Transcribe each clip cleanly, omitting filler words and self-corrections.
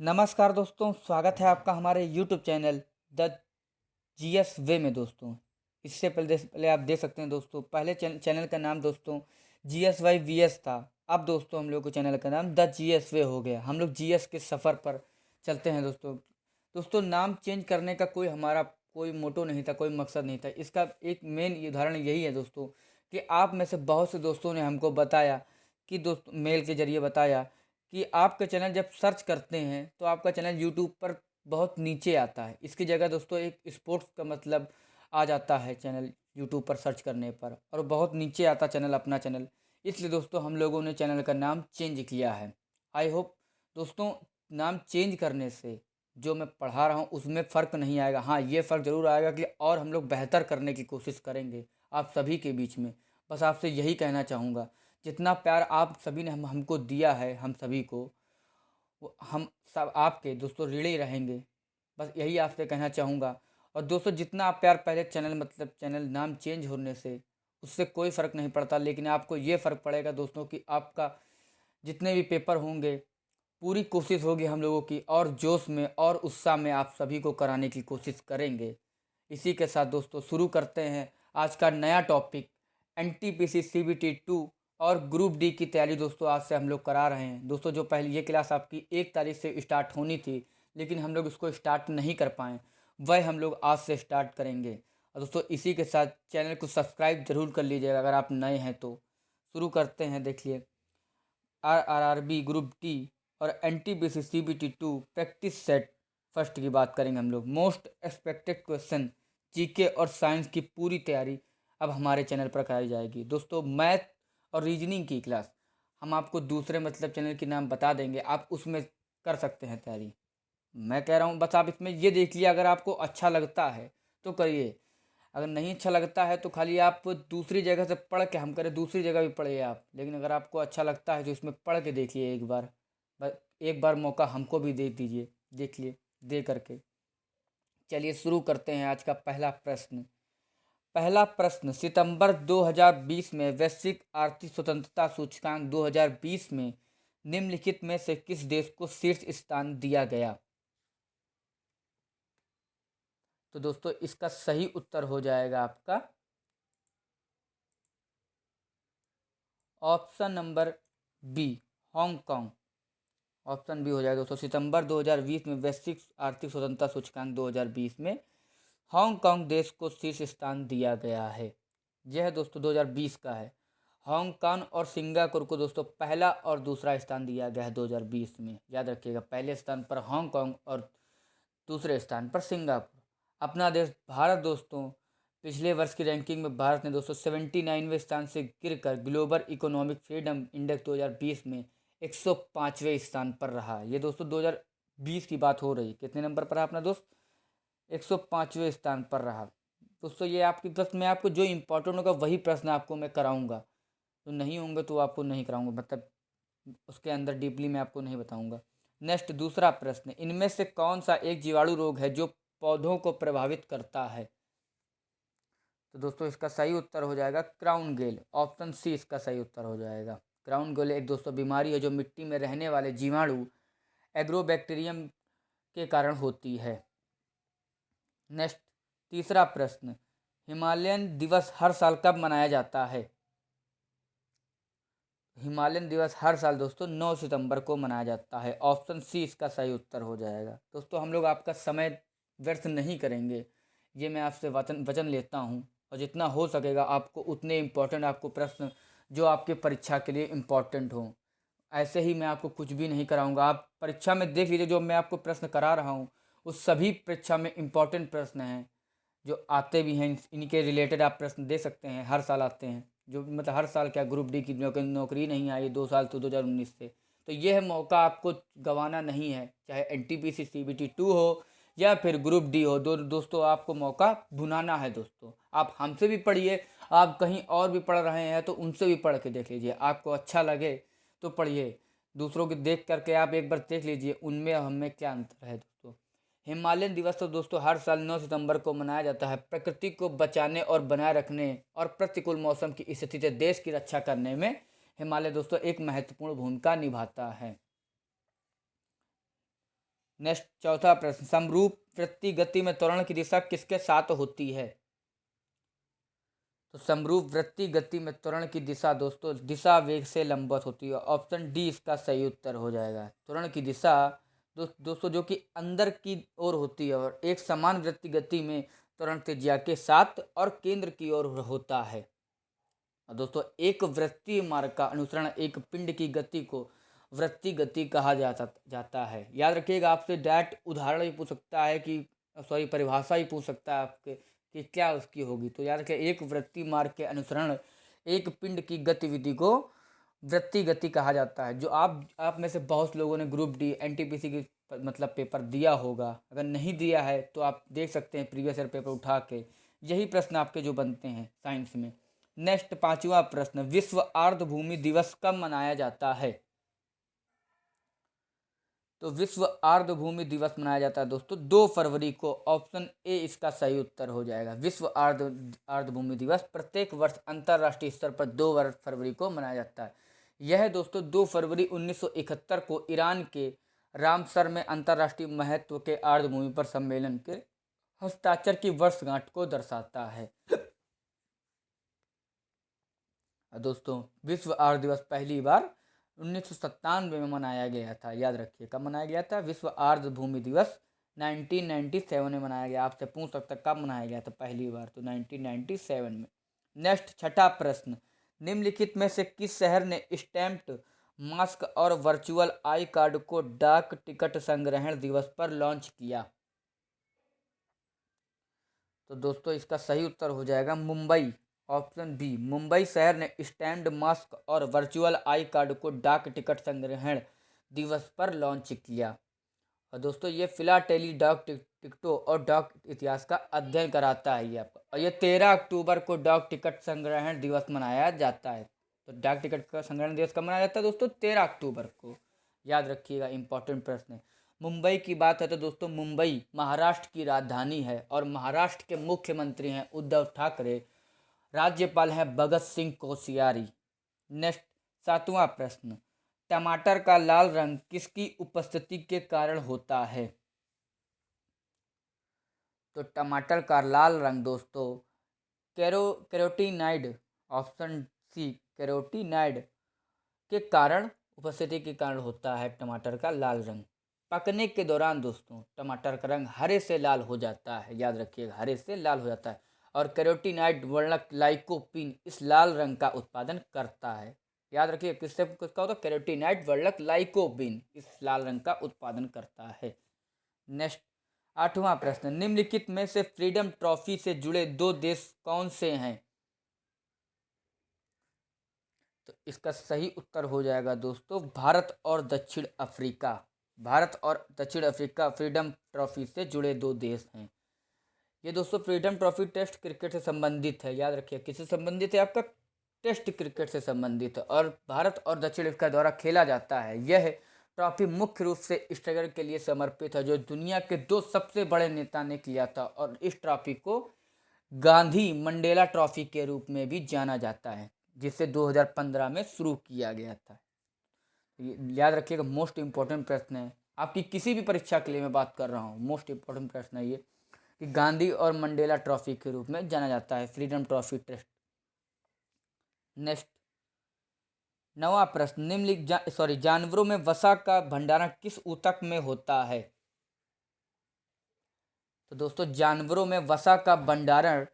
नमस्कार दोस्तों, स्वागत है आपका हमारे यूट्यूब चैनल द जीएस वे में। दोस्तों, इससे पहले आप देख सकते हैं दोस्तों, पहले चैनल का नाम दोस्तों GSYVS था। अब दोस्तों हम लोग को चैनल का नाम द जीएस वे हो गया। हम लोग जीएस के सफ़र पर चलते हैं दोस्तों। दोस्तों, नाम चेंज करने का हमारा कोई मोटो नहीं था, कोई मकसद नहीं था। इसका एक मेन उदाहरण यही है दोस्तों कि आप में से बहुत से दोस्तों ने हमको बताया कि दोस्त मेल के ज़रिए बताया कि आपका चैनल जब सर्च करते हैं तो आपका चैनल यूट्यूब पर बहुत नीचे आता है। इसकी जगह दोस्तों एक स्पोर्ट्स का मतलब आ जाता है चैनल यूट्यूब पर सर्च करने पर, और बहुत नीचे आता चैनल, अपना चैनल। इसलिए दोस्तों हम लोगों ने चैनल का नाम चेंज किया है। आई होप दोस्तों, नाम चेंज करने से जो मैं पढ़ा रहा हूँ उसमें फ़र्क नहीं आएगा। हाँ, ये फ़र्क ज़रूर आएगा कि और हम लोग बेहतर करने की कोशिश करेंगे आप सभी के बीच में। बस आपसे यही कहना चाहूँगा, जितना प्यार आप सभी ने हमको दिया है, हम सभी को, वो हम सब आपके दोस्तों ऋणी रहेंगे। बस यही आपसे कहना चाहूँगा। और दोस्तों, जितना आप प्यार पहले चैनल नाम चेंज होने से उससे कोई फ़र्क नहीं पड़ता, लेकिन आपको ये फ़र्क पड़ेगा दोस्तों कि आपका जितने भी पेपर होंगे, पूरी कोशिश होगी हम लोगों की, और जोश में और उत्साह में आप सभी को कराने की कोशिश करेंगे। इसी के साथ दोस्तों शुरू करते हैं आज का नया टॉपिक, NTPC CBT 2 और ग्रुप डी की तैयारी। दोस्तों, आज से हम लोग करा रहे हैं। दोस्तों, जो पहले ये क्लास आपकी 1 तारीख से स्टार्ट होनी थी, लेकिन हम लोग इसको स्टार्ट नहीं कर पाए, वह हम लोग आज से स्टार्ट करेंगे। और दोस्तों, इसी के साथ चैनल को सब्सक्राइब जरूर कर लीजिएगा अगर आप नए हैं तो। शुरू करते हैं। देखिए, RRRB ग्रुप डी और NTPC CBT 2 practice set first की बात करेंगे हम लोग। मोस्ट एक्सपेक्टेड क्वेश्चन, जीके और साइंस की पूरी तैयारी अब हमारे चैनल पर कराई जाएगी। दोस्तों, मैथ और रीजनिंग की क्लास हम आपको दूसरे चैनल के नाम बता देंगे, आप उसमें कर सकते हैं तैयारी। मैं कह रहा हूँ बस आप इसमें ये देख लिया, अगर आपको अच्छा लगता है तो करिए, अगर नहीं अच्छा लगता है तो खाली आप दूसरी जगह से पढ़ के हम करें, दूसरी जगह भी पढ़िए आप। लेकिन अगर आपको अच्छा लगता है तो इसमें पढ़ के देखिए एक बार, बस एक बार मौका हमको भी दे दीजिए, देखिए दे करके। चलिए शुरू करते हैं आज का पहला प्रश्न। पहला प्रश्न, सितंबर 2020 में वैश्विक आर्थिक स्वतंत्रता सूचकांक 2020 में निम्नलिखित में से किस देश को शीर्ष स्थान दिया गया? तो दोस्तों, इसका सही उत्तर हो जाएगा आपका option number B, Hong Kong. Option B हो जाएगा दोस्तों। सितंबर 2020 में वैश्विक आर्थिक स्वतंत्रता सूचकांक 2020 में हांगकांग देश को शीर्ष स्थान दिया गया है। यह है दोस्तों 2020 का है। हांगकांग और सिंगापुर को दोस्तों पहला और दूसरा स्थान दिया गया है 2020 में। याद रखिएगा, पहले स्थान पर हांगकांग और दूसरे स्थान पर सिंगापुर। अपना देश भारत दोस्तों, पिछले वर्ष की रैंकिंग में भारत ने दोस्तों 79वें स्थान से गिरकर ग्लोबल इकोनॉमिक फ्रीडम इंडेक्स 2020 में 105वें स्थान पर रहा। ये दोस्तों 2020 की बात हो रही। कितने नंबर पर रहा अपना दोस्त? 105वें स्थान पर रहा। दोस्तों, ये आपकी प्रश्न में आपको जो इम्पोर्टेंट होगा वही प्रश्न आपको मैं कराऊंगा, तो नहीं होंगे तो आपको नहीं कराऊंगा, मतलब उसके अंदर डीपली मैं आपको नहीं बताऊंगा। नेक्स्ट, दूसरा प्रश्न, इनमें से कौन सा एक जीवाणु रोग है जो पौधों को प्रभावित करता है? तो दोस्तों, इसका सही उत्तर हो जाएगा क्राउन गेल। ऑप्शन सी इसका सही उत्तर हो जाएगा। क्राउन गेल एक दोस्तों बीमारी है जो मिट्टी में रहने वाले जीवाणु एग्रोबैक्टीरियम के कारण होती है। नेक्स्ट, तीसरा प्रश्न, हिमालयन दिवस हर साल कब मनाया जाता है? हिमालयन दिवस हर साल दोस्तों 9 सितंबर को मनाया जाता है। ऑप्शन सी इसका सही उत्तर हो जाएगा। दोस्तों, हम लोग आपका समय व्यर्थ नहीं करेंगे, ये मैं आपसे वचन वचन लेता हूँ। और जितना हो सकेगा आपको उतने इम्पोर्टेंट आपको प्रश्न जो आपके परीक्षा के लिए इम्पोर्टेंट हों, ऐसे ही मैं आपको कुछ भी नहीं कराऊंगा। आप परीक्षा में देख लीजिए, जो मैं आपको प्रश्न करा रहा हूँ उस सभी परीक्षा में इम्पोर्टेंट प्रश्न हैं जो आते भी हैं। इनके रिलेटेड आप प्रश्न दे सकते हैं, हर साल आते हैं। जो मतलब हर साल क्या, ग्रुप डी की नौकरी नहीं आई 2 साल तो 2019 से। तो ये है मौका, आपको गंवाना नहीं है। चाहे NTPC CBT 2 हो या फिर ग्रुप डी हो, दोस्तों आपको मौका भुनाना है। दोस्तों, आप हमसे भी पढ़िए, आप कहीं और भी पढ़ रहे हैं तो उनसे भी पढ़ के देख लीजिए, आपको अच्छा लगे तो पढ़िए। दूसरों के देख करके आप एक बार देख लीजिए उनमें हमें क्या अंतर है। दोस्तों, हिमालयन दिवस तो दोस्तों हर साल 9 सितंबर को मनाया जाता है। प्रकृति को बचाने और बनाए रखने और प्रतिकूल मौसम की स्थिति से देश की रक्षा करने में हिमालय दोस्तों एक महत्वपूर्ण भूमिका निभाता है। नेक्स्ट चौथा प्रश्न, समरूप वृत्तीय गति में त्वरण की दिशा किसके साथ होती है? तो समरूप वृत्तीय गति में त्वरण की दिशा दोस्तों दिशा वेग से लंबवत होती है। ऑप्शन डी इसका सही उत्तर हो जाएगा। त्वरण की दिशा दोस्तों जो कि अंदर की ओर होती है और एक समान वृत्तीय गति में त्वरण त्रिज्या के साथ और केंद्र की ओर होता है। दोस्तों एक वृत्तीय मार्ग का अनुसरण एक पिंड की गति को वृत्तीय गति कहा जाता है। याद रखिएगा, आपसे डायरेक्ट उदाहरण भी पूछ सकता है कि परिभाषा ही पूछ सकता है आपके कि क्या उसकी होगी। तो याद रखिए, एक वृत्तीय मार्ग के अनुसरण एक पिंड की गतिविधि को वृत्तीय गति कहा जाता है। जो आप में से बहुत लोगों ने ग्रुप डी एनटीपीसी की मतलब पेपर दिया होगा। अगर नहीं दिया है तो आप देख सकते हैं प्रीवियस ईयर पेपर उठा के, यही प्रश्न आपके जो बनते हैं साइंस में। नेक्स्ट पांचवा प्रश्न, विश्व आर्द्रभूमि दिवस कब मनाया जाता है? तो विश्व आर्द्रभूमि दिवस मनाया जाता है दोस्तों 2 फरवरी को। ऑप्शन ए इसका सही उत्तर हो जाएगा। विश्व आर्द्रभूमि दिवस प्रत्येक वर्ष अंतर्राष्ट्रीय स्तर पर 2 फरवरी को मनाया जाता है। यह दोस्तों 2 फरवरी 1971 को ईरान के रामसर में अंतर्राष्ट्रीय महत्व के आर्द्रभूमि पर सम्मेलन के हस्ताक्षर की वर्षगांठ को दर्शाता है। दोस्तों विश्व आर्द्र दिवस पहली बार 1997 में मनाया गया था। याद रखिए कब मनाया गया था। विश्व आर्द्र भूमि दिवस 1997 में मनाया गया। आपसे पूछ सकता कब मनाया गया था पहली बार, तो 1997 में। नेक्स्ट छठा प्रश्न, निम्नलिखित में से किस शहर ने स्टैम्प्ड मास्क और वर्चुअल आई कार्ड को डाक टिकट संग्रहण दिवस पर लॉन्च किया? तो दोस्तों इसका सही उत्तर हो जाएगा मुंबई। ऑप्शन बी, मुंबई शहर ने स्टैम्प्ड मास्क और वर्चुअल आई कार्ड को डाक टिकट संग्रहण दिवस पर लॉन्च किया। और दोस्तों ये फिलाटेली डाक टिकटों और डाक इतिहास का अध्ययन कराता है ये आपको। और ये 13 अक्टूबर को डाक टिकट संग्रहण दिवस मनाया जाता है। तो डाक टिकट का संग्रहण दिवस कब मनाया जाता है दोस्तों? 13 अक्टूबर को। याद रखिएगा, इंपॉर्टेंट प्रश्न है। मुंबई की बात है तो दोस्तों मुंबई महाराष्ट्र की राजधानी है और महाराष्ट्र के मुख्यमंत्री हैं उद्धव ठाकरे। राज्यपाल हैं भगत सिंह कोश्यारी। नेक्स्ट सातवां प्रश्न, टमाटर का लाल रंग किसकी उपस्थिति के कारण होता है? तो टमाटर का लाल रंग दोस्तों कैरोटीनाइड, ऑप्शन सी कैरोटीनाइड के कारण उपस्थिति के कारण होता है टमाटर का लाल रंग। पकने के दौरान दोस्तों टमाटर का रंग हरे से लाल हो जाता है। याद रखिएगा, हरे से लाल हो जाता है। और कैरोटीनाइड वर्णक लाइकोपीन इस लाल रंग का उत्पादन करता है। याद रखिए किससे किसका होता है? कैरोटीनाइड वर्णक लाइकोपीन इस लाल रंग का उत्पादन करता है। नेक्स्ट आठवां प्रश्न, निम्नलिखित में से फ्रीडम ट्रॉफी से जुड़े 2 देश कौन से हैं? तो इसका सही उत्तर हो जाएगा दोस्तों भारत और दक्षिण अफ्रीका। भारत और दक्षिण अफ्रीका फ्रीडम ट्रॉफी से जुड़े 2 देश हैं। ये दोस्तों फ्रीडम ट्रॉफी टेस्ट क्रिकेट से संबंधित है। याद रखिए किससे संबंधित है? आपका टेस्ट क्रिकेट से संबंधित है और भारत और दक्षिण अफ्रीका द्वारा खेला जाता है। यह ट्रॉफी मुख्य रूप से स्ट्राइकर के लिए समर्पित है जो दुनिया के 2 सबसे बड़े नेता ने किया था। और इस ट्रॉफी को गांधी मंडेला ट्रॉफी के रूप में भी जाना जाता है, जिसे 2015 में शुरू किया गया था। याद रखिएगा, मोस्ट इंपॉर्टेंट प्रश्न है आपकी किसी भी परीक्षा के लिए मैं बात कर रहा हूँ। मोस्ट इंपॉर्टेंट प्रश्न है ये कि गांधी और मंडेला ट्रॉफी के रूप में जाना जाता है फ्रीडम ट्रॉफी टेस्ट। नेक्स्ट नवा प्रश्न, निम्नलिखित जानवरों में वसा का भंडारण किस ऊतक में होता है? तो दोस्तों जानवरों में वसा का भंडारण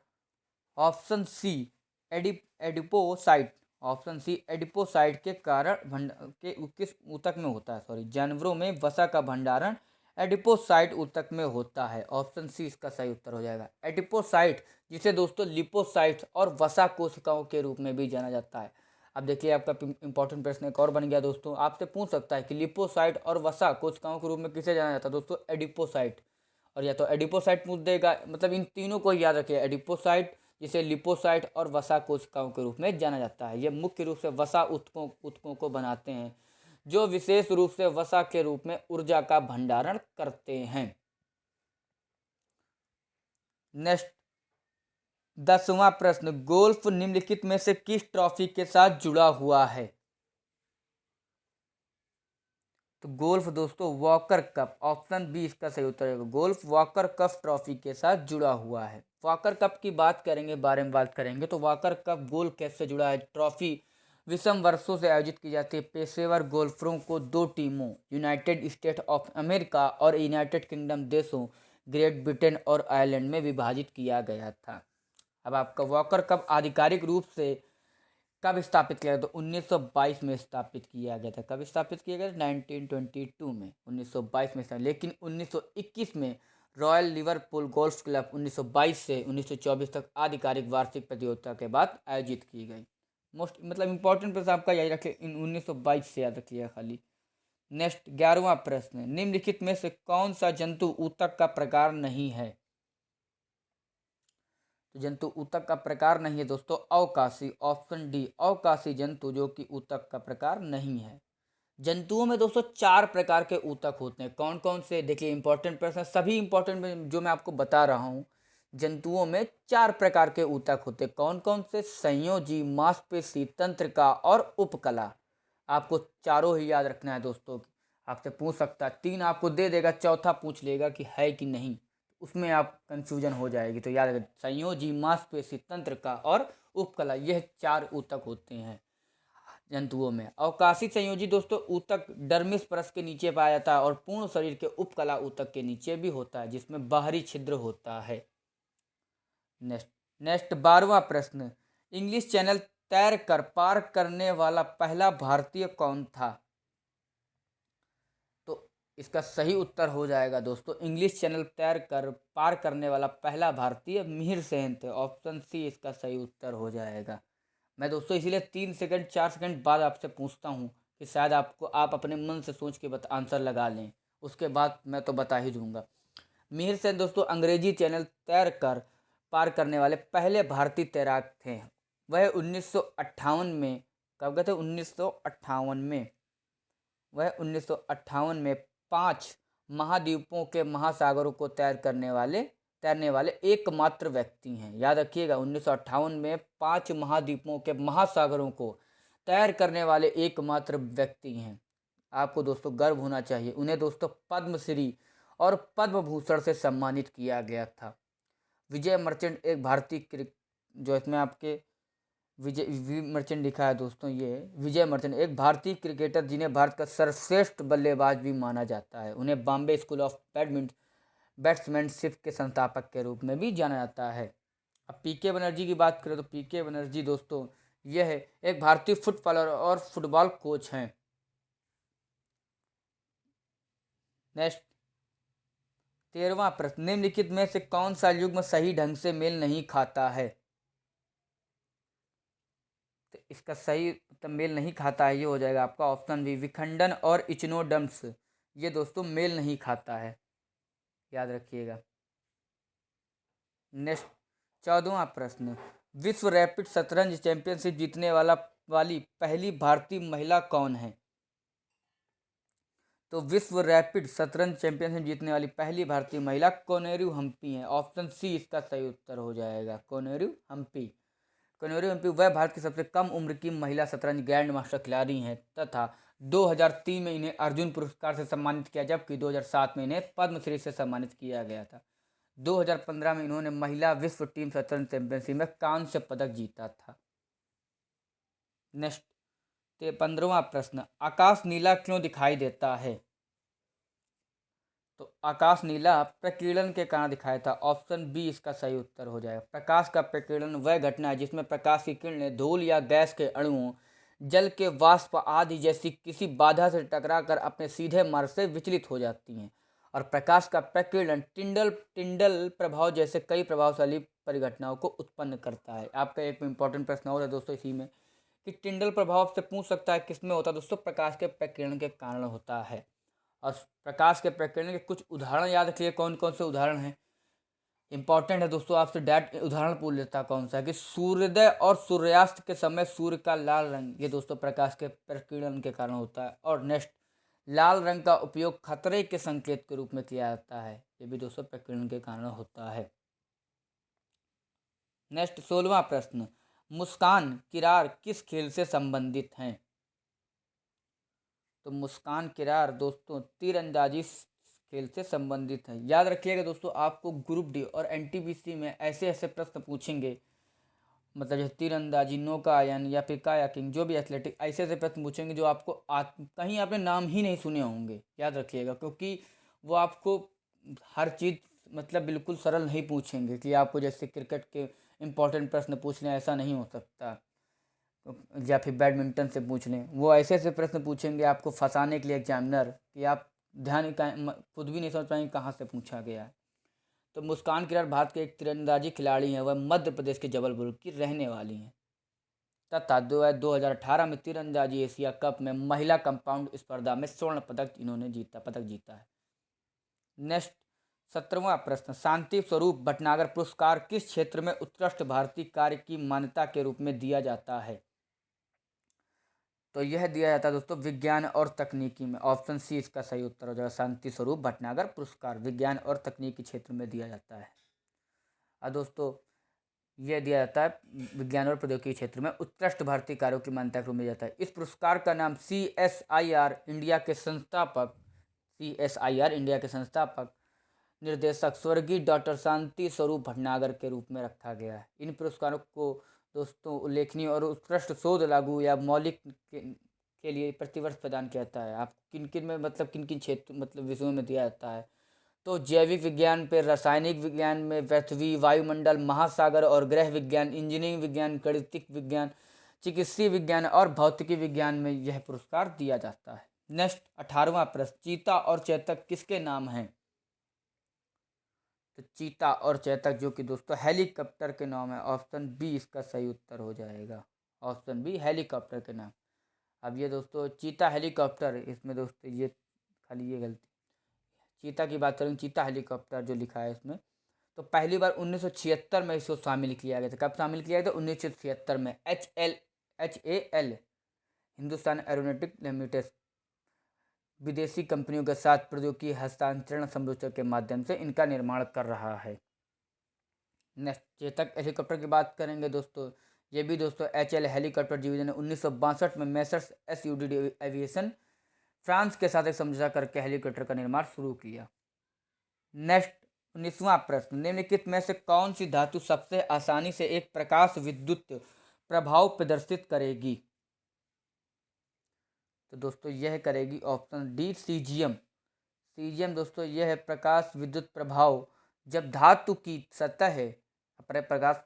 option C adipocyte, option C adipocyte के कारण किस ऊतक में होता है? जानवरों में वसा का भंडारण एडिपोसाइट ऊतक में होता है। ऑप्शन सी इसका सही उत्तर हो जाएगा। एडिपोसाइट जिसे दोस्तों लिपोसाइट और वसा कोशिकाओं के रूप में भी जाना जाता है। अब देखिए आपका इंपॉर्टेंट प्रश्न एक और बन गया दोस्तों। आपसे पूछ सकता है कि लिपोसाइट और वसा कोशिकाओं के रूप में किसे जाना जाता है? दोस्तों एडिपोसाइट। और या तो एडिपोसाइट पूछ देगा, मतलब इन तीनों को याद रखिए, एडिपोसाइट जिसे लिपोसाइट और वसा कोशिकाओं के रूप में जाना जाता है। ये मुख्य रूप से वसा ऊतकों को बनाते हैं जो विशेष रूप से वसा के रूप में ऊर्जा का भंडारण करते हैं। नेक्स्ट 10वां प्रश्न, गोल्फ निम्नलिखित में से किस ट्रॉफी के साथ जुड़ा हुआ है? तो गोल्फ दोस्तों वॉकर कप, ऑप्शन बी इसका सही उत्तर है। गोल्फ वॉकर कप ट्रॉफी के साथ जुड़ा हुआ है। वॉकर कप की बात करेंगे, बारे में बात करेंगे तो वॉकर कप गोल्फ कैसे जुड़ा है। ट्रॉफी विषम वर्षों से आयोजित की जाती है। पेशेवर गोल्फरों को दो टीमों यूनाइटेड स्टेट ऑफ अमेरिका और यूनाइटेड किंगडम देशों ग्रेट ब्रिटेन और आयरलैंड में विभाजित किया गया था। अब आपका वॉकर कप आधिकारिक रूप से कब स्थापित किया गया? तो 1922 में स्थापित किया गया था। कब स्थापित किया गया? 1922 में, 1922 में लेकिन 1921 में रॉयल लिवरपूल गोल्फ क्लब 1922 से 1924 तक आधिकारिक वार्षिक प्रतियोगिता के बाद आयोजित की गई। मोस्ट मतलब इंपॉर्टेंट प्रश्न आपका यही रखे, इन 1922 से याद रखिएगा खाली। नेक्स्ट 11वां प्रश्न, निम्नलिखित में से कौन सा जंतु ऊतक का प्रकार नहीं है? तो जंतु ऊतक का प्रकार नहीं है दोस्तों अवकाशी, ऑप्शन डी अवकाशी जंतु जो कि ऊतक का प्रकार नहीं है। जंतुओं में दोस्तों 4 प्रकार के ऊतक होते हैं। कौन कौन से? देखिए इंपॉर्टेंट प्रश्न, सभी इंपॉर्टेंट में जो मैं आपको बता रहा हूँ। जंतुओं में 4 प्रकार के ऊतक होते हैं। कौन कौन से? संयोजी, मांसपेशी, तंत्रिका और उपकला। आपको चारों ही याद रखना है दोस्तों। आपसे पूछ सकता है, 3 आपको दे देगा, चौथा पूछ लेगा कि है कि नहीं, उसमें आप कंफ्यूजन हो जाएगी। तो याद रखें, संयोजी, मांसपेशी, तंत्रिका और उपकला, यह 4 ऊतक होते हैं जंतुओं में। अवकाशी संयोजी दोस्तों ऊतक डर्मिस परत के नीचे पाया जाता है और पूर्ण शरीर के उपकला ऊतक के नीचे भी होता है, जिसमें बाहरी छिद्र होता है। नेक्स्ट नेक्स्ट 12वां प्रश्न, इंग्लिश चैनल तैर कर पार करने वाला पहला भारतीय कौन था? तो इसका सही उत्तर हो जाएगा दोस्तों, इंग्लिश चैनल तैर कर पार करने वाला पहला भारतीय मिहिर सेन थे। ऑप्शन सी इसका सही उत्तर हो जाएगा। मैं दोस्तों इसीलिए 3 सेकंड 4 सेकंड बाद आपसे पूछता हूँ कि शायद आप अपने मन से सोच के आंसर लगा लें, उसके बाद मैं तो बता ही दूंगा। मिहिर सेन दोस्तों अंग्रेजी चैनल तैर कर पार करने वाले पहले भारतीय तैराक थे। वह 1958 में, कब गए थे? 1958 में। वह 1958 में 5 महाद्वीपों के महासागरों को तैरने वाले एकमात्र व्यक्ति हैं। याद रखिएगा, 1958 में 5 महाद्वीपों के महासागरों को तैर करने वाले एकमात्र व्यक्ति हैं। आपको दोस्तों गर्व होना चाहिए। उन्हें दोस्तों पद्मश्री और पद्म भूषण से सम्मानित किया गया था। विजय मर्चेंट एक भारतीय जो इसमें आपके मर्चेंट लिखा है दोस्तों, ये विजय मर्चेंट एक भारतीय क्रिकेटर जिन्हें भारत का सर्वश्रेष्ठ बल्लेबाज भी माना जाता है। उन्हें बॉम्बे स्कूल ऑफ बैट्समैनशिप के संस्थापक के रूप में भी जाना जाता है। अब पीके बनर्जी की बात करें तो पीके बनर्जी दोस्तों यह एक भारतीय फुटबॉलर और फुटबॉल कोच हैं। नेक्स्ट 13वां प्रश्न, निम्नलिखित में से कौन सा युग्म सही ढंग से मेल नहीं खाता है? तो इसका सही उत्तर मेल नहीं खाता है, ये हो जाएगा आपका ऑप्शन बी विखंडन और इचिनोडर्म्स। ये दोस्तों मेल नहीं खाता है, याद रखिएगा। नेक्स्ट 14वां प्रश्न, विश्व रैपिड शतरंज चैंपियनशिप जीतने वाली पहली भारतीय महिला कौन है? तो विश्व रैपिड शतरंज चैंपियनशिप जीतने वाली पहली भारतीय महिला कोनेरू हम्पी है। ऑप्शन सी इसका सही उत्तर हो जाएगा, कोनेरू हम्पी। कोनेरू हम्पी वह भारत की सबसे कम उम्र की महिला शतरंज ग्रैंड मास्टर खिलाड़ी हैं तथा 2003 में इन्हें अर्जुन पुरस्कार से सम्मानित किया, जबकि 2007 में इन्हें पद्मश्री से सम्मानित किया गया था। 2015 में इन्होंने महिला विश्व टीम शतरंज चैंपियनशिप में कांस्य पदक जीता था। नेक्स्ट 15वां प्रश्न, आकाश नीला क्यों दिखाई देता है? तो आकाश नीला प्रकीर्णन के कारण दिखाया था। ऑप्शन बी इसका सही उत्तर हो जाएगा। प्रकाश का प्रकीर्णन वह घटना है जिसमें प्रकाश की किरणें धूल या गैस के अणुओं, जल के वाष्प आदि जैसी किसी बाधा से टकराकर अपने सीधे मार्ग से विचलित हो जाती हैं। और प्रकाश का प्रकीर्णन टिंडल प्रभाव जैसे कई प्रभावशाली परिघटनाओं को उत्पन्न करता है। आपका एक इंपॉर्टेंट प्रश्न और है दोस्तों इसी में कि टिंडल प्रभाव से पूछ सकता है किसमें होता है? दोस्तों प्रकाश के प्रकीर्णन के कारण होता है। और प्रकाश के प्रकीर्णन के कुछ उदाहरण याद रखिए, कौन कौन से उदाहरण हैं, इंपॉर्टेंट है दोस्तों। आपसे डायरेक्ट उदाहरण पूछ लेता कौन सा है कि सूर्योदय और सूर्यास्त के समय सूर्य का लाल रंग, ये दोस्तों प्रकाश के प्रकीर्णन के कारण होता है। और नेक्स्ट, लाल रंग का उपयोग खतरे के संकेत के रूप में किया जाता है, ये भी दोस्तों प्रकीर्णन के कारण होता है। नेक्स्ट 16वां प्रश्न, मुस्कान किरार किस खेल से संबंधित हैं? तो मुस्कान किरार दोस्तों तीरंदाजी खेल से संबंधित है। याद रखिएगा दोस्तों, आपको ग्रुप डी और एनटीपीसी में ऐसे ऐसे प्रश्न पूछेंगे, मतलब जैसे तीरंदाजी, नौकायन या फिर कायाकिंग, जो भी एथलेटिक, ऐसे ऐसे प्रश्न पूछेंगे जो आपको कहीं आपने नाम ही नहीं सुने होंगे। याद रखिएगा, क्योंकि वो आपको हर चीज़ मतलब बिल्कुल सरल नहीं पूछेंगे कि आपको जैसे क्रिकेट के इम्पोर्टेंट प्रश्न पूछ लें, ऐसा नहीं हो सकता। या फिर बैडमिंटन से पूछ लें, वो ऐसे ऐसे प्रश्न पूछेंगे आपको फंसाने के लिए एग्जामिनर, कि आप खुद भी नहीं समझ पाएंगे कहाँ से पूछा गया है। तो मुस्कान किरार भारत के एक तीरंदाजी खिलाड़ी हैं, वह मध्य प्रदेश के जबलपुर की रहने वाली हैं तथा 2018 में तीरंदाजी एशिया कप में महिला कंपाउंड स्पर्धा में स्वर्ण पदक जीता है। नेक्स्ट 17वां प्रश्न, शांति स्वरूप भटनागर पुरस्कार किस क्षेत्र में उत्कृष्ट भारतीय कार्य की मान्यता के रूप में दिया जाता है? तो यह दिया जाता है दोस्तों विज्ञान और तकनीकी में। ऑप्शन सी इसका सही उत्तर हो जाएगा। शांति स्वरूप भटनागर पुरस्कार विज्ञान और तकनीकी क्षेत्र में दिया जाता है। और दोस्तों यह दिया जाता है विज्ञान और प्रौद्योगिकी क्षेत्र में उत्कृष्ट भारतीय कार्यों की मान्यता के रूप में दिया जाता है। इस पुरस्कार का नाम CSIR इंडिया के संस्थापक निर्देशक स्वर्गीय डॉक्टर शांति स्वरूप भटनागर के रूप में रखा गया है। इन पुरस्कारों को दोस्तों उल्लेखनीय और उत्कृष्ट शोध, लागू या मौलिक के लिए प्रतिवर्ष प्रदान किया जाता है। आप किन किन में मतलब किन किन क्षेत्र मतलब विषयों में दिया जाता है? तो जैविक विज्ञान पे, रासायनिक विज्ञान में, पृथ्वी, वायुमंडल, महासागर और ग्रह विज्ञान, इंजीनियरिंग विज्ञान, गणितिक विज्ञान, चिकित्सीय विज्ञान और भौतिकी विज्ञान में यह पुरस्कार दिया जाता है। नेक्स्ट 18वां प्रश्न, चीता और चेतक किसके नाम हैं? तो चीता और चेतक जो कि दोस्तों हेलीकॉप्टर के नाम है। ऑप्शन बी इसका सही उत्तर हो जाएगा। ऑप्शन बी हेलीकॉप्टर के नाम। अब ये दोस्तों चीता हेलीकॉप्टर, इसमें दोस्तों ये खाली ये गलती, चीता की बात करें, चीता हेलीकॉप्टर जो लिखा है इसमें, तो पहली बार 1976 में इसको शामिल किया गया था। कब शामिल किया गया था? 1976 में। HAL हिंदुस्तान एरोनॉटिक लिमिटेड विदेशी कंपनियों के साथ प्रौद्योगिकी हस्तांतरण समझौते के माध्यम से इनका निर्माण कर रहा है। नेक्स्ट चेतक हेलीकॉप्टर की बात करेंगे दोस्तों, ये भी दोस्तों HAL हेलीकॉप्टर डिवीजन ने 1962 में मेसर्स SUD एविएशन फ्रांस के साथ एक समझौता करके हेलीकॉप्टर का निर्माण शुरू किया। नेक्स्ट 19वां प्रश्न, निम्नलिखित में से कौन सी धातु सबसे आसानी से एक प्रकाश विद्युत प्रभाव प्रदर्शित करेगी? तो दोस्तों यह करेगी ऑप्शन डी सीजियम। सीजियम दोस्तों यह है प्रकाश विद्युत प्रभाव जब धातु की सतह प्रकाश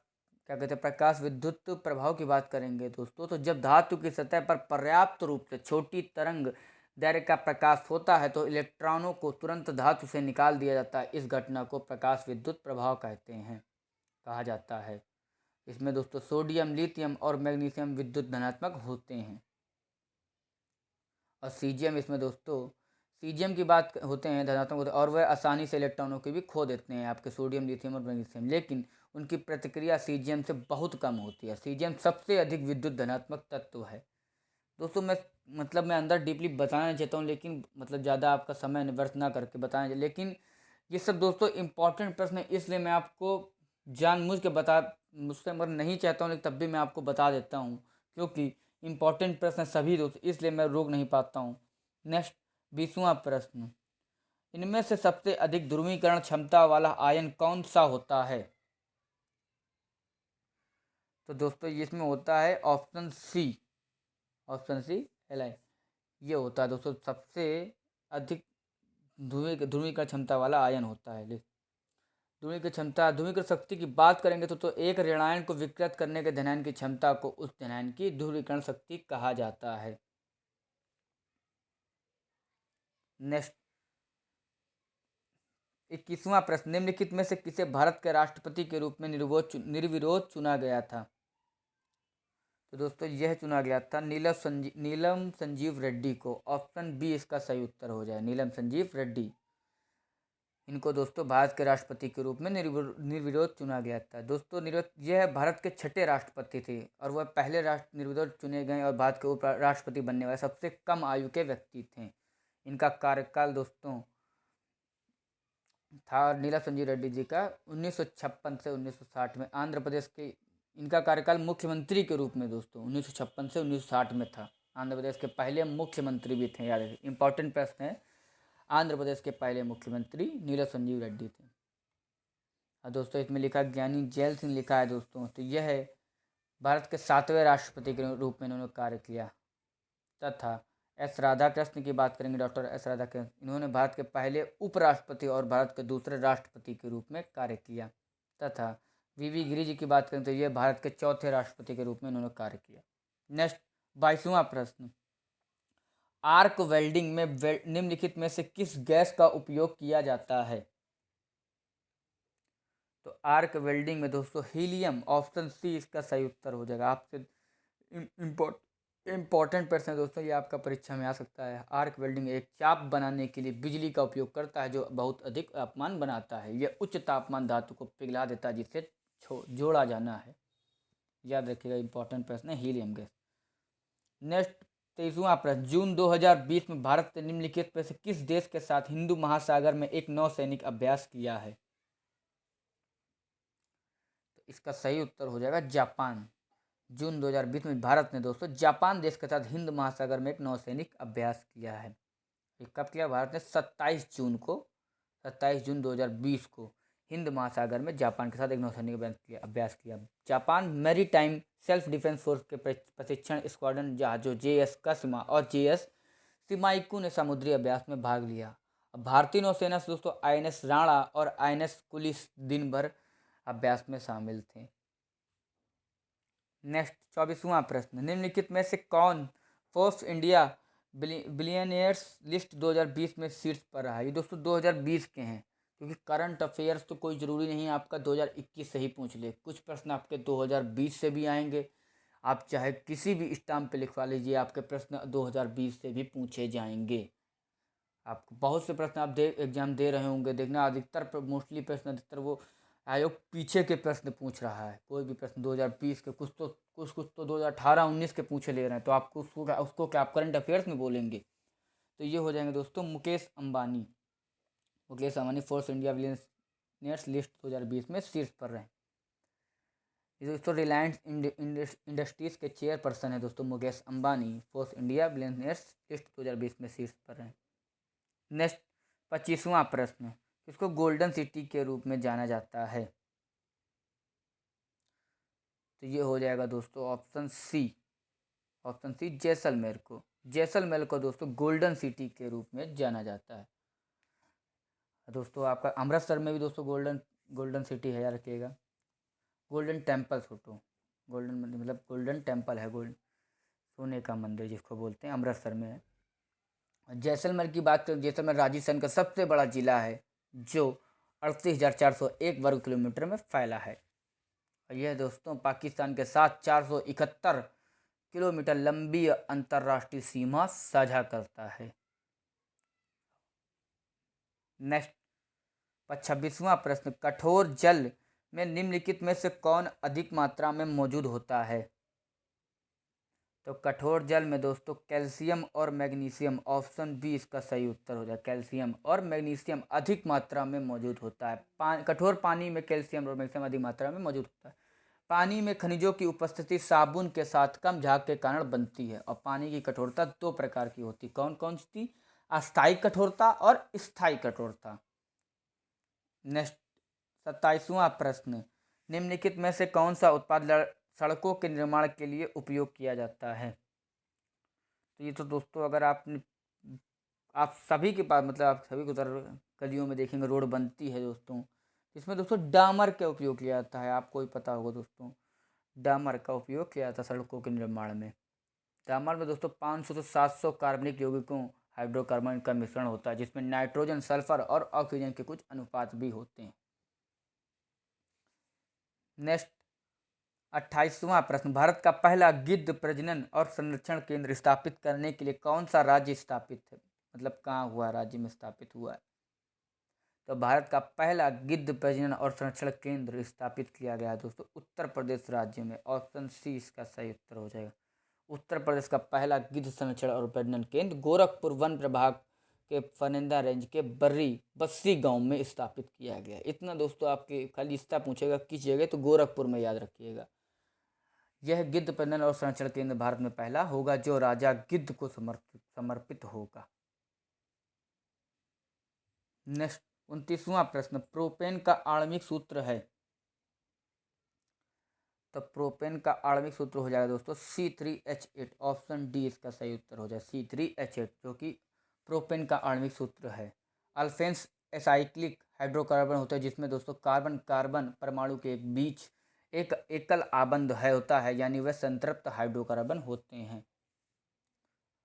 क्या कहते हैं प्रकाश विद्युत प्रभाव की बात करेंगे दोस्तों, तो जब धातु की सतह पर पर्याप्त रूप से छोटी तरंग दैर्घ्य का प्रकाश होता है तो इलेक्ट्रॉनों को तुरंत धातु से निकाल दिया जाता है। इस घटना को प्रकाश विद्युत प्रभाव कहा जाता है। इसमें दोस्तों सोडियम, लिथियम और मैग्नीशियम विद्युत धनात्मक होते हैं। और सीजियम, इसमें दोस्तों सीजियम की बात होते हैं धनात्मक होते हैं, और वह आसानी से इलेक्ट्रॉनों को भी खो देते हैं आपके सोडियम, लिथियम और मैग्नीशियम, लेकिन उनकी प्रतिक्रिया सीजियम से बहुत कम होती है। सीजियम सबसे अधिक विद्युत धनात्मक तत्व है दोस्तों। मैं अंदर डीपली बताना चाहता हूँ, लेकिन मतलब ज़्यादा आपका समय व्यर्थ ना करके बताना, लेकिन ये सब दोस्तों इंपॉर्टेंट प्रश्न है, इसलिए मैं आपको जानबूझ के मुझसे मगर नहीं चाहता हूँ, लेकिन तब भी मैं आपको बता देता हूँ, क्योंकि इंपॉर्टेंट प्रश्न सभी दोस्तों, इसलिए मैं रोक नहीं पाता हूँ। नेक्स्ट 20वां प्रश्न, इनमें से सबसे अधिक ध्रुवीकरण क्षमता वाला आयन कौन सा होता है? तो दोस्तों इसमें होता है ऑप्शन सी Li। ये होता है दोस्तों सबसे अधिक ध्रुवीकरण क्षमता वाला आयन होता है। ध्रुवीकरण शक्ति की बात करेंगे तो एक ऋणायन को विकृत करने के धनायन की क्षमता को उस धनायन की ध्रुवीकरण शक्ति कहा जाता है। नेक्स्ट 21वां प्रश्न, निम्नलिखित में से किसे भारत के राष्ट्रपति के रूप में निर्विरोध चुना गया था? तो दोस्तों यह चुना गया था नीलम संजीव रेड्डी को। ऑप्शन बी इसका सही उत्तर हो जाए, नीलम संजीव रेड्डी। इनको दोस्तों भारत के राष्ट्रपति के रूप में निर्विरोध चुना गया था। दोस्तों यह भारत के छठे राष्ट्रपति थे और वह पहले निर्विरोध चुने गए और भारत के उप राष्ट्रपति बनने वाले सबसे कम आयु के व्यक्ति थे। इनका कार्यकाल दोस्तों था नीलम संजीव रेड्डी जी का 1956 से 1960 में। आंध्र प्रदेश के इनका कार्यकाल मुख्यमंत्री के रूप में दोस्तों 1956 से 1960 में था। आंध्र प्रदेश के पहले मुख्यमंत्री भी थे, याद रखिए, इंपॉर्टेंट प्रश्न है। आंध्र प्रदेश के पहले मुख्यमंत्री नील संजीव रेड्डी थे। और दोस्तों इसमें लिखा ज्ञानी जैल सिंह लिखा है दोस्तों, तो यह है भारत के 7वें राष्ट्रपति के रूप में इन्होंने कार्य किया। तथा एस राधाकृष्ण की बात करेंगे, डॉक्टर एस राधाकृष्ण, इन्होंने भारत के पहले उपराष्ट्रपति और भारत के दूसरे राष्ट्रपति के रूप में कार्य किया। तथा वीवी गिरी जी की बात करें तो ये भारत के चौथे राष्ट्रपति के रूप में इन्होंने कार्य किया। नेक्स्ट 22वां प्रश्न, आर्क वेल्डिंग में निम्नलिखित में से किस गैस का उपयोग किया जाता है? तो आर्क वेल्डिंग में दोस्तों हीलियम, ऑप्शन सी इसका सही उत्तर हो जाएगा। आपसे इम्पोर्टेंट प्रश्न है दोस्तों, ये आपका परीक्षा में आ सकता है। आर्क वेल्डिंग एक चाप बनाने के लिए बिजली का उपयोग करता है, जो बहुत अधिक तापमान बनाता है। यह उच्च तापमान धातु को पिघला देता है, जिससे जोड़ा जाना है। याद रखिएगा, इंपॉर्टेंट प्रश्न है हीलियम गैस। नेक्स्ट 23वां प्रश्न, जून 2020 में भारत ने निम्नलिखित में से किस देश के साथ हिंदू महासागर में एक नौसैनिक अभ्यास किया है? तो इसका सही उत्तर हो जाएगा जापान। जून 2020 में भारत ने दोस्तों जापान देश के साथ हिंद महासागर में एक नौसैनिक अभ्यास किया है। ये कब किया? भारत ने 27 जून 2020 को हिंद महासागर में जापान के साथ एक नौसैनिक अभ्यास किया। Japan maritime self defence force के प्रशिक्षण स्क्वाड्रन जहाजों JS कसिमा और JS सिमाइकू ने समुद्री अभ्यास में भाग लिया। भारतीय नौसेना से दोस्तों INS राणा और INS कुलिस दिन भर अभ्यास में शामिल थे। नेक्स्ट 24वां प्रश्न, निम्नलिखित में से कौन फोर्ब्स इंडिया बिलियनियर्स लिस्ट 2020 में शीर्ष पर रहा? ये दोस्तों 2020 के हैं, क्योंकि करंट अफेयर्स तो कोई ज़रूरी नहीं है आपका 2021 से ही पूछ ले। कुछ प्रश्न आपके 2020 से भी आएंगे, आप चाहे किसी भी स्टाम्प पे लिखवा लीजिए, आपके प्रश्न 2020 से भी पूछे जाएंगे। आपको बहुत से प्रश्न आप एग्जाम दे रहे होंगे, देखना अधिकतर मोस्टली प्रश्न अधिकतर वो आयोग पीछे के प्रश्न पूछ रहा है। कोई भी प्रश्न 2020 के, कुछ तो 2018-19 के पूछे ले रहे हैं, तो आपको उसको क्या आप करंट अफेयर्स में बोलेंगे? तो ये हो जाएंगे दोस्तों Mukesh Ambani force India billionaires list 2020 में शीर्ष पर रहे। ये दोस्तों रिलायंस इंडस्ट्रीज के चेयरपर्सन है दोस्तों Mukesh Ambani, force India billionaires list 2020 में शीर्ष पर रहे। नेक्स्ट 25वां प्रश्न, इसको गोल्डन सिटी के रूप में जाना जाता है? तो ये हो जाएगा दोस्तों ऑप्शन सी जैसलमेर को दोस्तों गोल्डन सिटी के रूप में जाना जाता है। दोस्तों आपका अमृतसर में भी दोस्तों गोल्डन सिटी है, याद रखिएगा। गोल्डन टेम्पल गोल्डन मतलब गोल्डन टेम्पल है, सोने का मंदिर जिसको बोलते हैं, अमृतसर में है। जैसलमेर की बात करें, जैसलमेर राजस्थान का सबसे बड़ा जिला है, जो 38,401 वर्ग किलोमीटर में फैला है। और यह दोस्तों पाकिस्तान के साथ 471 किलोमीटर लंबी अंतर्राष्ट्रीय सीमा साझा करता है। नेक्स्ट 26वां प्रश्न, कठोर जल में निम्नलिखित में से कौन अधिक मात्रा में मौजूद होता है? तो कठोर जल में दोस्तों कैल्शियम और मैग्नीशियम, ऑप्शन बी इसका सही उत्तर हो जाए। कैल्शियम और मैग्नीशियम अधिक मात्रा में मौजूद होता है। कठोर पानी में कैल्शियम और मैग्नीशियम अधिक मात्रा में मौजूद होता है। पानी में खनिजों की उपस्थिति साबुन के साथ कम झाग के कारण बनती है। और पानी की कठोरता 2 प्रकार की होती, कौन कौन सी? अस्थायी कठोरता और स्थायी कठोरता। नेक्स्ट 27वां प्रश्न, निम्नलिखित में से कौन सा उत्पाद सड़कों के निर्माण के लिए उपयोग किया जाता है? तो ये तो दोस्तों अगर आप सभी के पास, मतलब आप सभी को गलियों में देखेंगे रोड बनती है दोस्तों, इसमें दोस्तों डामर का उपयोग किया जाता है। आपको ही पता होगा दोस्तों, डामर का उपयोग किया जाता है सड़कों के निर्माण में। डामर में दोस्तों 500 से 700 कार्बनिक यौगिकों हाइड्रोकार्बन का मिश्रण होता है, जिसमें नाइट्रोजन, सल्फर और ऑक्सीजन के कुछ अनुपात भी होते हैं। नेक्स्ट 28वां प्रश्न, भारत का पहला गिद्ध प्रजनन और संरक्षण केंद्र स्थापित करने के लिए कौन सा राज्य स्थापित है, मतलब कहाँ हुआ, राज्य में स्थापित हुआ है? तो भारत का पहला गिद्ध प्रजनन और संरक्षण केंद्र स्थापित किया गया है दोस्तों उत्तर प्रदेश राज्य में। ऑप्शन सी इसका सही उत्तर हो जाएगा। उत्तर प्रदेश का पहला गिद्ध संरक्षण और प्रजनन केंद्र गोरखपुर वन प्रभाग के फनेंदा रेंज के बर्री बस्सी गांव में स्थापित किया गया। इतना दोस्तों आपके खाली इस्ता पूछेगा किस जगह, तो गोरखपुर में याद रखिएगा। यह गिद्ध प्रजनन और संरक्षण केंद्र भारत में पहला होगा जो राजा गिद्ध को समर्पित होगा। नेक्स्ट 29वां प्रश्न, प्रोपेन का आणविक सूत्र है। तो प्रोपेन का आणविक सूत्र हो जाएगा दोस्तों C3H8। ऑप्शन डी इसका सही उत्तर हो जाए C3H8, जो कि प्रोपेन का आणविक सूत्र है। अल्फेन्स एसाइक्लिक हाइड्रोकार्बन होता है जिसमें दोस्तों कार्बन कार्बन परमाणु के बीच एक एकल आबंध है होता है, यानी वह संतृप्त हाइड्रोकार्बन होते हैं।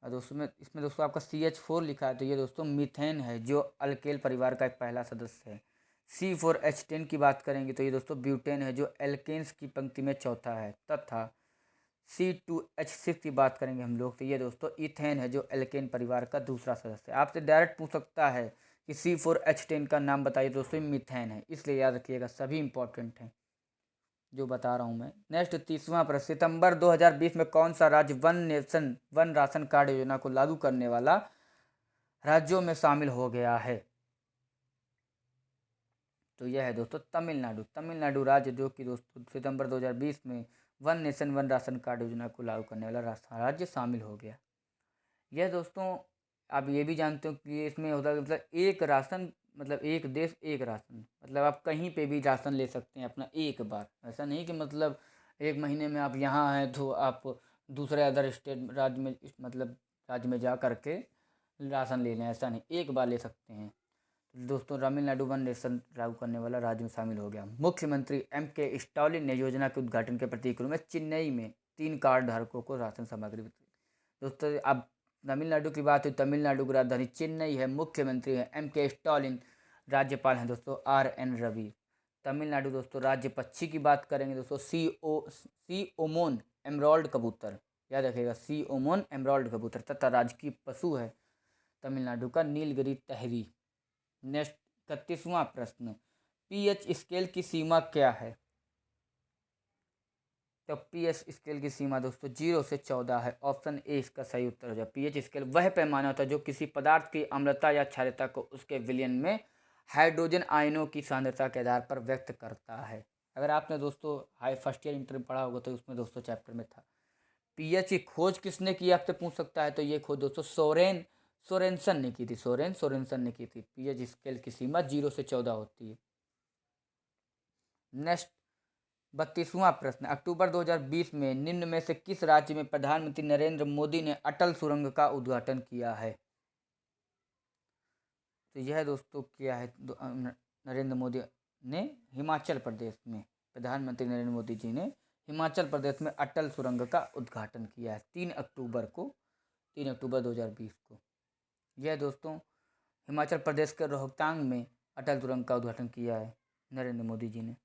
और दोस्तों इसमें दोस्तों आपका CH4 लिखा है, तो ये दोस्तों मीथेन है जो अल्केल परिवार का एक पहला सदस्य है। C4H10 की बात करेंगे तो ये दोस्तों ब्यूटेन है जो एल्केन्स की पंक्ति में चौथा है। तथा C2H6 की बात करेंगे हम लोग तो ये दोस्तों इथेन है जो एल्केन परिवार का दूसरा सदस्य है। आपसे डायरेक्ट पूछ सकता है कि C4H10 का नाम बताइए, दोस्तों मीथेन है, इसलिए याद रखिएगा, सभी इंपॉर्टेंट हैं जो बता रहा हूँ मैं। नेक्स्ट 30वां प्रश्न, सितंबर 2020 में कौन सा राज्य one nation one ration card योजना को लागू करने वाला राज्यों में शामिल हो गया है? तो यह है दोस्तों तमिलनाडु। तमिलनाडु राज्य जो कि दोस्तों सितंबर 2020 में one nation one ration card योजना को लागू करने वाला राज्य शामिल हो गया। यह दोस्तों आप ये भी जानते हो कि इसमें होता है मतलब एक राशन, मतलब एक देश एक राशन, मतलब आप कहीं पे भी राशन ले सकते हैं अपना एक बार। ऐसा नहीं कि मतलब एक महीने में आप यहाँ हैं तो आप दूसरे अदर स्टेट राज्य में मतलब राज्य में जा करके राशन ले लें, ऐसा नहीं, एक बार ले सकते हैं। दोस्तों तमिलनाडु वन नेशन लागू करने वाला राज्य में शामिल हो गया। मुख्यमंत्री M.K. स्टालिन ने योजना के उद्घाटन के प्रतीक रूप में चेन्नई में 3 कार्ड धारकों को राशन सामग्री वितरित। दोस्तों अब तमिलनाडु की बात हुई, तमिलनाडु की राजधानी चेन्नई है, मुख्यमंत्री है M.K. स्टालिन, राज्यपाल हैं दोस्तों R.N. रवि। तमिलनाडु दोस्तों राज्य पक्षी की बात करेंगे दोस्तों सी ओमोन एमराल्ड कबूतर, याद रखिएगा सी ओमोन एमराल्ड कबूतर। तथा राजकीय पशु है तमिलनाडु का नीलगिरी तहरी। नेक्स्ट 31वां प्रश्न, पीएच स्केल की सीमा क्या है? तो पीएच स्केल की सीमा दोस्तों 0 से 14 है। ऑप्शन ए इसका सही उत्तर हो जाए। पीएच स्केल वह पैमाना होता है जो किसी पदार्थ की अम्लता या क्षारीयता को उसके विलयन में हाइड्रोजन आयनों की सांद्रता के आधार पर व्यक्त करता है। अगर आपने दोस्तों हाई फर्स्ट ईयर इंटर में पढ़ा होगा तो उसमें दोस्तों चैप्टर में था। पीएच की खोज किसने की आपसे पूछ सकता है, तो ये खोज दोस्तों सोरेनसन ने की थी। सोरेनसन ने की थी। पीएच स्केल की सीमा 0 से 14 होती है। नेक्स्ट 32वां प्रश्न, अक्टूबर 2020 में निम्न में से किस राज्य में प्रधानमंत्री नरेंद्र मोदी ने अटल सुरंग का उद्घाटन किया है? तो यह दोस्तों किया है नरेंद्र मोदी ने हिमाचल प्रदेश में। प्रधानमंत्री नरेंद्र मोदी जी ने हिमाचल प्रदेश में अटल सुरंग का उद्घाटन किया है 3 अक्टूबर 2020 को। यह दोस्तों हिमाचल प्रदेश के रोहतांग में अटल सुरंग का उद्घाटन किया है नरेंद्र मोदी जी ने।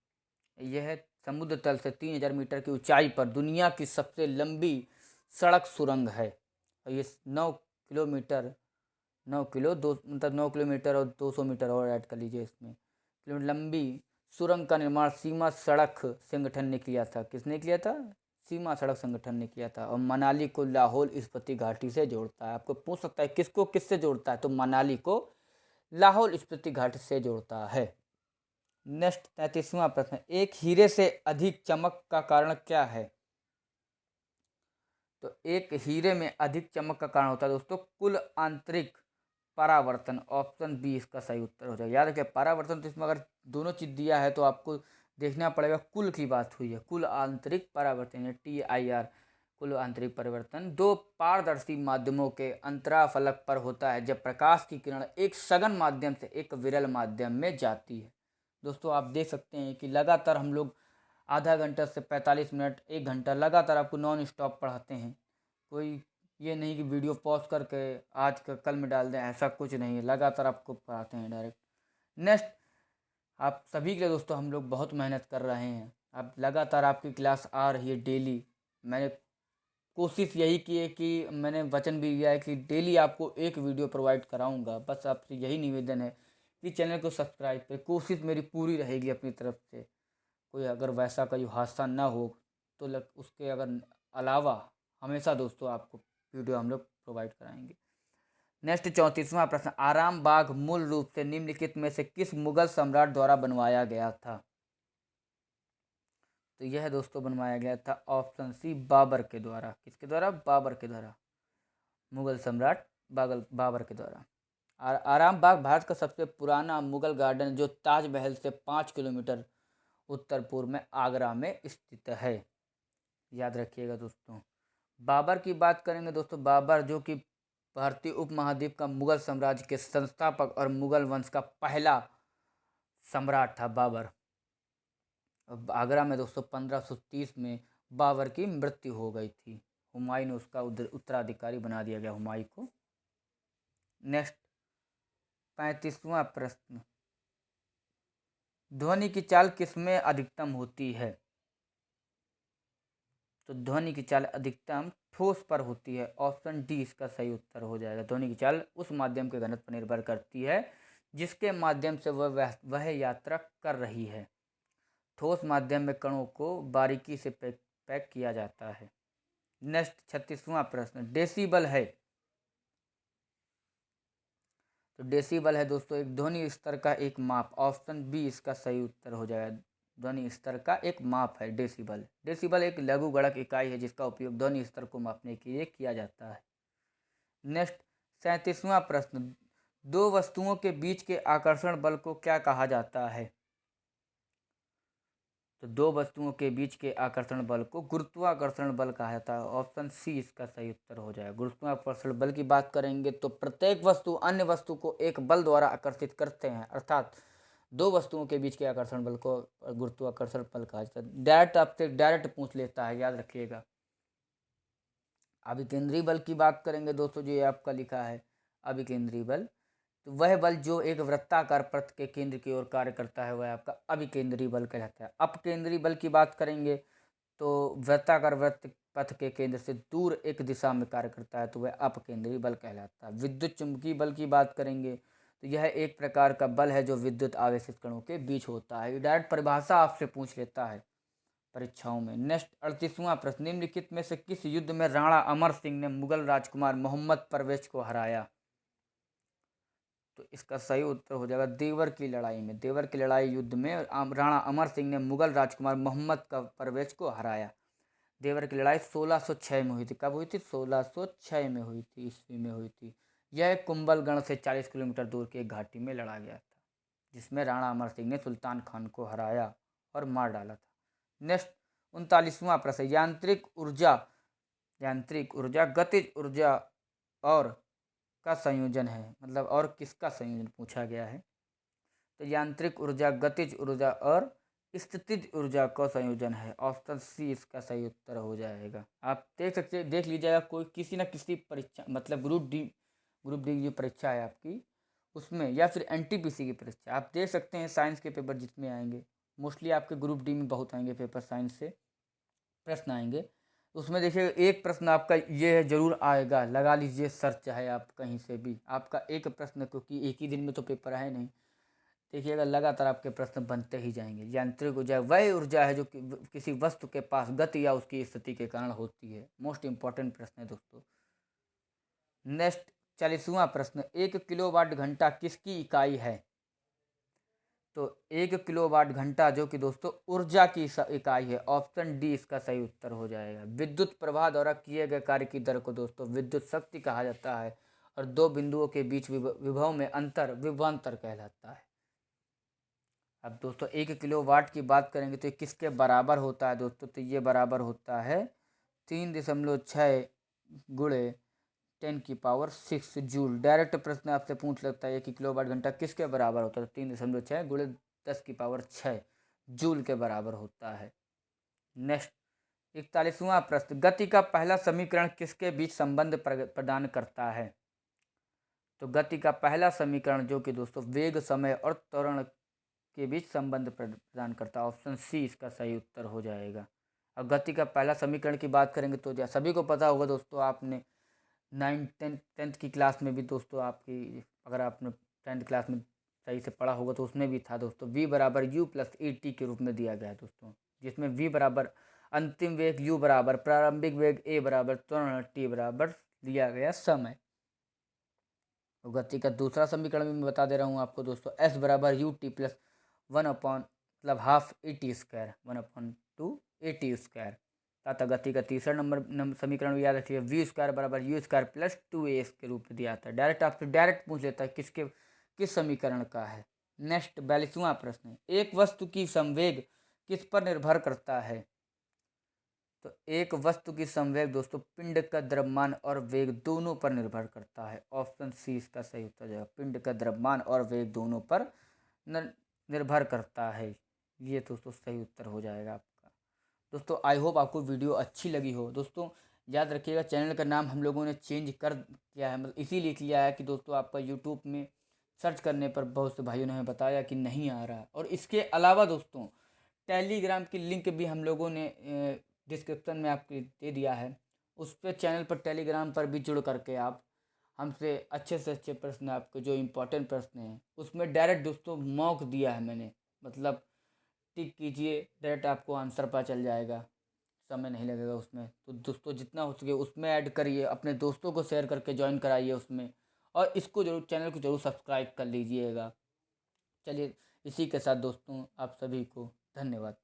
यह समुद्र तल से 3000 मीटर की ऊंचाई पर दुनिया की सबसे लंबी सड़क सुरंग है। और ये 9 किलोमीटर 9 किलोमीटर और 200 मीटर और ऐड कर लीजिए इसमें, किलोमीटर लंबी सुरंग का निर्माण सीमा सड़क संगठन ने किया था। किसने किया था? सीमा सड़क संगठन ने किया था। और मनाली को लाहौल स्पीति घाटी से जोड़ता है। आपको पूछ सकता है किसको किससे जोड़ता है, तो मनाली को लाहौल स्पीति घाटी से जोड़ता है। नेक्स्ट 33वां प्रश्न, एक हीरे से अधिक चमक का कारण क्या है? तो एक हीरे में अधिक चमक का कारण होता है दोस्तों कुल आंतरिक परावर्तन। ऑप्शन बी इसका सही उत्तर हो जाएगा। याद रखिए परावर्तन, तो इसमें अगर दोनों चीज दिया है तो आपको देखना पड़ेगा कुल की बात हुई है, कुल आंतरिक परावर्तन TIR, कुल आंतरिक परिवर्तन दो पारदर्शी माध्यमों के अंतराफलक पर होता है जब प्रकाश की किरण एक सघन माध्यम से एक विरल माध्यम में जाती है। दोस्तों आप देख सकते हैं कि लगातार हम लोग आधा घंटा से 45 मिनट 1 घंटा लगातार आपको नॉन स्टॉप पढ़ाते हैं। कोई ये नहीं कि वीडियो पॉज करके आज का कल में डाल दें, ऐसा कुछ नहीं है, लगातार आपको पढ़ाते हैं डायरेक्ट। नेक्स्ट, आप सभी के लिए दोस्तों हम लोग बहुत मेहनत कर रहे हैं। अब लगातार आपकी क्लास आ रही है डेली। मैंने कोशिश यही की है कि मैंने वचन भी दिया है कि डेली आपको एक वीडियो प्रोवाइड कराऊंगा। बस आपसे यही निवेदन है कि चैनल को सब्सक्राइब करें। कोशिश मेरी पूरी रहेगी अपनी तरफ से। कोई अगर वैसा कोई हादसा ना हो तो उसके अगर अलावा हमेशा दोस्तों आपको वीडियो हम लोग प्रोवाइड कराएंगे। नेक्स्ट 34वां प्रश्न, आराम बाग मूल रूप से निम्नलिखित में से किस मुगल सम्राट द्वारा बनवाया गया था? तो यह दोस्तों बनवाया गया था ऑप्शन सी बाबर के द्वारा। किसके द्वारा? बाबर के द्वारा, मुगल सम्राट बाबर के द्वारा। आराम बाग भारत का सबसे पुराना मुगल गार्डन जो ताजमहल से 5 किलोमीटर उत्तर पूर्व में आगरा में स्थित है। याद रखिएगा दोस्तों। बाबर की बात करेंगे दोस्तों, बाबर जो कि भारतीय उपमहाद्वीप का मुगल साम्राज्य के संस्थापक और मुगल वंश का पहला सम्राट था बाबर। आगरा में दोस्तों 1530 में बाबर की मृत्यु हो गई थी। हुमायूं ने उसका उत्तराधिकारी बना दिया गया, हुमायूं को। नेक्स्ट 35वां प्रश्न, ध्वनि की चाल किसमें अधिकतम होती है? तो ध्वनि की चाल अधिकतम ठोस पर होती है। ऑप्शन डी इसका सही उत्तर हो जाएगा। ध्वनि की चाल उस माध्यम के घनत्व पर निर्भर करती है जिसके माध्यम से वह यात्रा कर रही है। ठोस माध्यम में कणों को बारीकी से पैक किया जाता है। नेक्स्ट 36वां प्रश्न, डेसिबल है। तो डेसिबल है दोस्तों एक ध्वनि स्तर का एक माप। ऑप्शन बी इसका सही उत्तर हो जाएगा। ध्वनि स्तर का एक माप है डेसिबल। डेसिबल एक लघु गणक इकाई है जिसका उपयोग ध्वनि स्तर को मापने के लिए किया जाता है। नेक्स्ट 37वां प्रश्न, दो वस्तुओं के बीच के आकर्षण बल को क्या कहा जाता है? तो दो वस्तुओं के बीच के आकर्षण बल को गुरुत्वाकर्षण बल कहा जाता है। ऑप्शन सी इसका सही उत्तर हो जाएगा। गुरुत्वाकर्षण बल की बात करेंगे तो प्रत्येक वस्तु अन्य वस्तु को एक बल द्वारा आकर्षित करते हैं, अर्थात दो वस्तुओं के बीच के आकर्षण बल को गुरुत्वाकर्षण बल कहा जाता है। डायरेक्ट आपसे डायरेक्ट पूछ लेता है, याद रखिएगा। अभिकेंद्री बल की बात करेंगे दोस्तों, जो ये आपका लिखा है अभिकेंद्री बल, तो वह बल जो एक वृत्ताकार पथ के केंद्र की ओर कार्य करता है वह आपका अभिकेंद्री बल कहलाता है। अपकेंद्री बल की बात करेंगे तो वृत्ताकार वृत्त पथ के केंद्र से दूर एक दिशा में कार्य करता है तो वह अपकेंद्री बल कहलाता है। विद्युत चुंबकीय बल की बात करेंगे तो यह एक प्रकार का बल है जो विद्युत आवेशित कणों के बीच होता है। डायरेक्ट परिभाषा आपसे पूछ लेता है परीक्षाओं में। नेक्स्ट 38वां प्रश्न, निम्नलिखित में से किस युद्ध में राणा अमर सिंह ने मुगल राजकुमार मोहम्मद परवेज को हराया? तो इसका सही उत्तर हो जाएगा देवर की लड़ाई में। देवर की लड़ाई युद्ध में राणा अमर सिंह ने मुगल राजकुमार मोहम्मद का परवेज को हराया। देवर की लड़ाई 1606 में हुई थी। कब हुई थी? 1606 में हुई थी, ईस्वी में हुई थी। यह कुंभलगढ़ से 40 किलोमीटर दूर की एक घाटी में लड़ा गया था जिसमें राणा अमर सिंह ने सुल्तान खान को हराया और मार डाला था। नेक्स्ट 39वां प्रश्न, यांत्रिक ऊर्जा गतिज ऊर्जा और का संयोजन है, मतलब और किसका संयोजन पूछा गया है। तो यांत्रिक ऊर्जा गतिज ऊर्जा और स्थितिज ऊर्जा का संयोजन है। ऑप्शन सी इसका सही उत्तर हो जाएगा। आप देख लीजिएगा कोई किसी न किसी परीक्षा, मतलब ग्रुप डी जो परीक्षा है आपकी उसमें, या फिर एनटीपीसी की परीक्षा आप देख सकते हैं। साइंस के पेपर जितने आएंगे मोस्टली आपके ग्रुप डी में बहुत आएंगे पेपर, साइंस से प्रश्न आएंगे। उसमें देखिए एक प्रश्न आपका ये जरूर आएगा, लगा लीजिए सर्च है आप कहीं से भी, आपका एक प्रश्न, क्योंकि एक ही दिन में तो पेपर है नहीं, देखिएगा लगातार आपके प्रश्न बनते ही जाएंगे। यांत्रिक ऊर्जा वह ऊर्जा है जो किसी वस्तु के पास गति या उसकी स्थिति के कारण होती है। मोस्ट इंपॉर्टेंट प्रश्न है दोस्तों। नेक्स्ट 40वां प्रश्न, 1 किलोवाट घंटा किसकी इकाई है? तो 1 किलोवाट घंटा जो कि दोस्तों ऊर्जा की इकाई है। ऑप्शन डी इसका सही उत्तर हो जाएगा। विद्युत प्रवाह द्वारा किए गए कार्य की दर को दोस्तों विद्युत शक्ति कहा जाता है और दो बिंदुओं के बीच विभव में अंतर विभवांतर कहलाता है। अब दोस्तों 1 किलोवाट की बात करेंगे तो किसके बराबर होता है दोस्तों? तो ये बराबर होता है 3.6 गुणे 10⁶ जूल। डायरेक्ट प्रश्न आपसे पूछ लगता है 1 किलोवाट घंटा किसके बराबर होता है? 3.6 गुणे 10⁶ जूल के बराबर होता है। नेक्स्ट 41वां प्रश्न, गति का पहला समीकरण किसके बीच संबंध प्रदान करता है? तो गति का पहला समीकरण जो कि दोस्तों वेग, समय और त्वरण के बीच संबंध प्रदान करता है। ऑप्शन सी इसका सही उत्तर हो जाएगा। अब गति का पहला समीकरण की बात करेंगे तो सभी को पता होगा दोस्तों, आपने 9th-10th की क्लास में भी दोस्तों आपकी, अगर आपने 10th क्लास में सही से पढ़ा होगा तो उसमें भी था दोस्तों, v बराबर यू प्लस ए टी के रूप में दिया गया है दोस्तों, जिसमें v बराबर अंतिम वेग, u बराबर प्रारंभिक वेग, a बराबर त्वरण, t बराबर दिया गया समय। तो गति का दूसरा समीकरण भी मैं बता दे रहा हूँ आपको दोस्तों, s बराबर यू टी प्लस 1 अपॉन मतलब half A T square, 1/2 AT²। तथा गति का तीसरा नंबर समीकरण भी याद रखिए, V² बराबर U² प्लस 2AS के रूप में दिया था। डायरेक्ट आपसे डायरेक्ट पूछ लेता है किस समीकरण का है। नेक्स्ट 42वां प्रश्न, एक वस्तु की संवेग किस पर निर्भर करता है? तो एक वस्तु की संवेग दोस्तों पिंड का द्रव्यमान और वेग दोनों पर निर्भर करता है। ऑप्शन सी इसका सही उत्तर जाएगा, पिंड का द्रव्यमान और वेग दोनों पर निर्भर करता है। ये दोस्तों सही उत्तर हो जाएगा आपका। दोस्तों आई होप आपको वीडियो अच्छी लगी हो। दोस्तों याद रखिएगा चैनल का नाम हम लोगों ने चेंज कर किया है, मतलब इसीलिए किया है कि दोस्तों आपका यूट्यूब में सर्च करने पर बहुत से भाइयों ने हमें बताया कि नहीं आ रहा है। और इसके अलावा दोस्तों टेलीग्राम की लिंक भी हम लोगों ने डिस्क्रिप्शन में आपके दे दिया है। उस पर चैनल पर टेलीग्राम पर भी जुड़ करके आप हमसे अच्छे से अच्छे प्रश्न, आपके जो इम्पोर्टेंट प्रश्न हैं उसमें डायरेक्ट दोस्तों मॉक दिया है मैंने, मतलब टिक कीजिए डायरेक्ट आपको आंसर पता चल जाएगा, समय नहीं लगेगा उसमें। तो दोस्तों जितना हो सके उसमें ऐड करिए, अपने दोस्तों को शेयर करके ज्वाइन कराइए उसमें, और इसको जरूर चैनल को जरूर सब्सक्राइब कर लीजिएगा। चलिए इसी के साथ दोस्तों आप सभी को धन्यवाद।